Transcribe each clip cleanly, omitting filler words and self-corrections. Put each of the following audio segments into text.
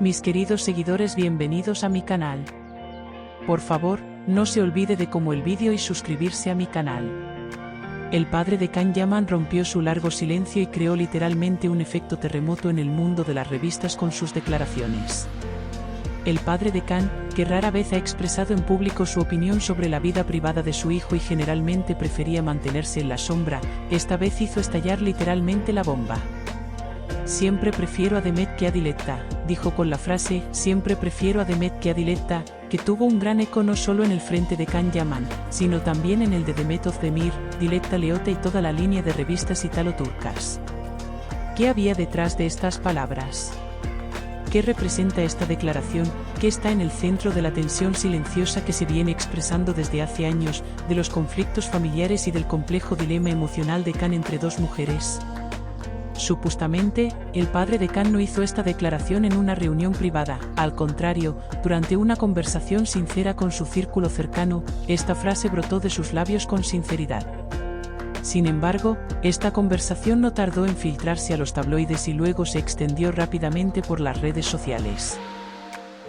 Mis queridos seguidores, bienvenidos a mi canal. Por favor, no se olvide de como el vídeo y suscribirse a mi canal. El padre de Can Yaman rompió su largo silencio y creó literalmente un efecto terremoto en el mundo de las revistas con sus declaraciones. El padre de Can, que rara vez ha expresado en público su opinión sobre la vida privada de su hijo y generalmente prefería mantenerse en la sombra, esta vez hizo estallar literalmente la bomba. Siempre prefiero a Demet que a Diletta, dijo con la frase, siempre prefiero a Demet que a Diletta, que tuvo un gran eco no solo en el frente de Can Yaman, sino también en el de Demet Özdemir, Diletta Leotta y toda la línea de revistas italo-turcas. ¿Qué había detrás de estas palabras? ¿Qué representa esta declaración, que está en el centro de la tensión silenciosa que se viene expresando desde hace años, de los conflictos familiares y del complejo dilema emocional de Can entre dos mujeres? Supuestamente, el padre de Can no hizo esta declaración en una reunión privada, al contrario, durante una conversación sincera con su círculo cercano, esta frase brotó de sus labios con sinceridad. Sin embargo, esta conversación no tardó en filtrarse a los tabloides y luego se extendió rápidamente por las redes sociales.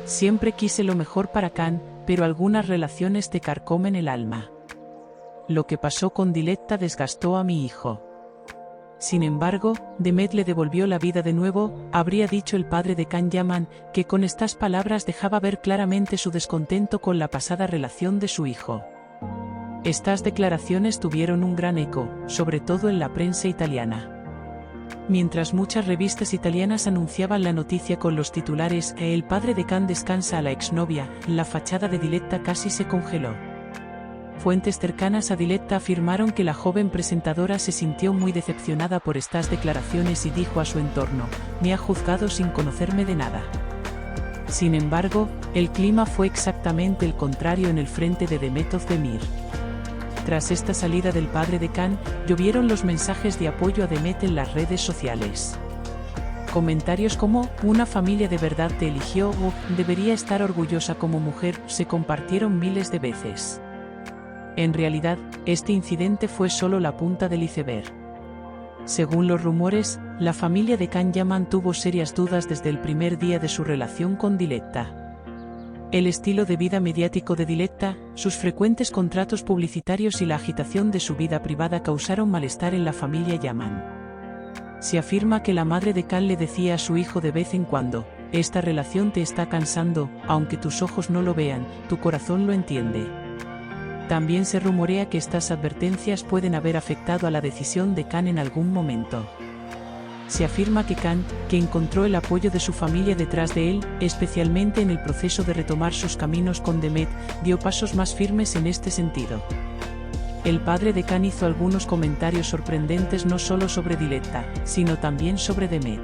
Siempre quise lo mejor para Can, pero algunas relaciones te carcomen el alma. Lo que pasó con Diletta desgastó a mi hijo. Sin embargo, Demet le devolvió la vida de nuevo, habría dicho el padre de Can Yaman, que con estas palabras dejaba ver claramente su descontento con la pasada relación de su hijo. Estas declaraciones tuvieron un gran eco, sobre todo en la prensa italiana. Mientras muchas revistas italianas anunciaban la noticia con los titulares "El padre de Can descansa a la exnovia", la fachada de Diletta casi se congeló. Fuentes cercanas a Diletta afirmaron que la joven presentadora se sintió muy decepcionada por estas declaraciones y dijo a su entorno, "Me ha juzgado sin conocerme de nada". Sin embargo, el clima fue exactamente el contrario en el frente de Demet Özdemir. Tras esta salida del padre de Can, llovieron los mensajes de apoyo a Demet en las redes sociales. Comentarios como "una familia de verdad te eligió" o "debería estar orgullosa como mujer" se compartieron miles de veces. En realidad, este incidente fue solo la punta del iceberg. Según los rumores, la familia de Can Yaman tuvo serias dudas desde el primer día de su relación con Diletta. El estilo de vida mediático de Diletta, sus frecuentes contratos publicitarios y la agitación de su vida privada causaron malestar en la familia Yaman. Se afirma que la madre de Can le decía a su hijo de vez en cuando, "Esta relación te está cansando, aunque tus ojos no lo vean, tu corazón lo entiende". También se rumorea que estas advertencias pueden haber afectado a la decisión de Can en algún momento. Se afirma que Can, que encontró el apoyo de su familia detrás de él, especialmente en el proceso de retomar sus caminos con Demet, dio pasos más firmes en este sentido. El padre de Can hizo algunos comentarios sorprendentes no solo sobre Diletta, sino también sobre Demet.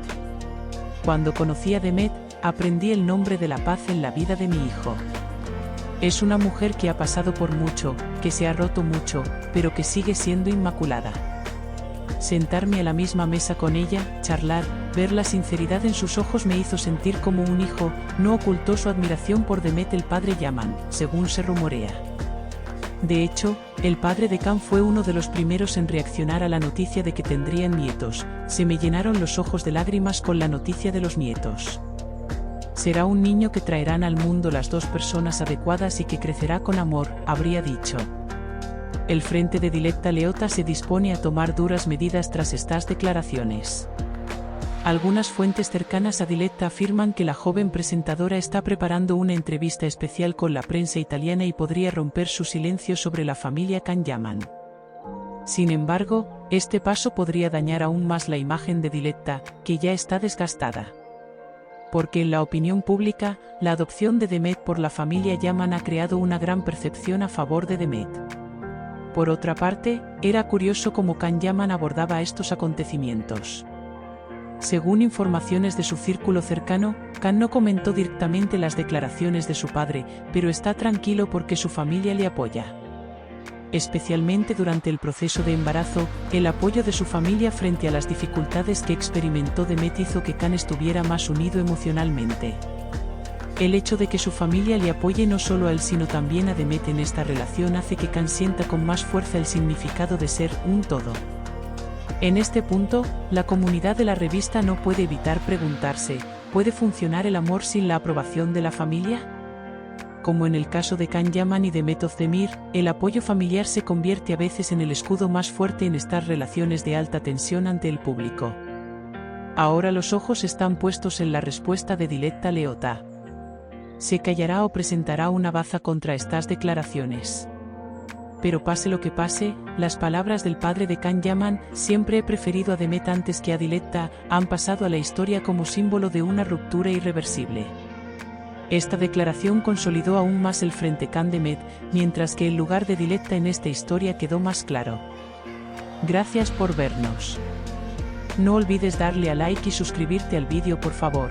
"Cuando conocí a Demet, aprendí el nombre de la paz en la vida de mi hijo. Es una mujer que ha pasado por mucho, que se ha roto mucho, pero que sigue siendo inmaculada. Sentarme a la misma mesa con ella, charlar, ver la sinceridad en sus ojos me hizo sentir como un hijo", no ocultó su admiración por Demet el padre Yaman, según se rumorea. De hecho, el padre de Can fue uno de los primeros en reaccionar a la noticia de que tendrían nietos. "Se me llenaron los ojos de lágrimas con la noticia de los nietos. Será un niño que traerán al mundo las dos personas adecuadas y que crecerá con amor", habría dicho. El frente de Diletta Leotta se dispone a tomar duras medidas tras estas declaraciones. Algunas fuentes cercanas a Diletta afirman que la joven presentadora está preparando una entrevista especial con la prensa italiana y podría romper su silencio sobre la familia Can Yaman. Sin embargo, este paso podría dañar aún más la imagen de Diletta, que ya está desgastada. Porque en la opinión pública, la adopción de Demet por la familia Yaman ha creado una gran percepción a favor de Demet. Por otra parte, era curioso cómo Can Yaman abordaba estos acontecimientos. Según informaciones de su círculo cercano, Can no comentó directamente las declaraciones de su padre, pero está tranquilo porque su familia le apoya. Especialmente durante el proceso de embarazo, el apoyo de su familia frente a las dificultades que experimentó Demet hizo que Can estuviera más unido emocionalmente. El hecho de que su familia le apoye no solo a él sino también a Demet en esta relación hace que Can sienta con más fuerza el significado de ser un todo. En este punto, la comunidad de la revista no puede evitar preguntarse, ¿puede funcionar el amor sin la aprobación de la familia? Como en el caso de Can Yaman y Demet Özdemir, el apoyo familiar se convierte a veces en el escudo más fuerte en estas relaciones de alta tensión ante el público. Ahora los ojos están puestos en la respuesta de Diletta Leotta. ¿Se callará o presentará una baza contra estas declaraciones? Pero pase lo que pase, las palabras del padre de Can Yaman, siempre he preferido a Demet antes que a Diletta, han pasado a la historia como símbolo de una ruptura irreversible. Esta declaración consolidó aún más el frente Can-Demet, mientras que el lugar de Diletta en esta historia quedó más claro. Gracias por vernos. No olvides darle a like y suscribirte al vídeo por favor.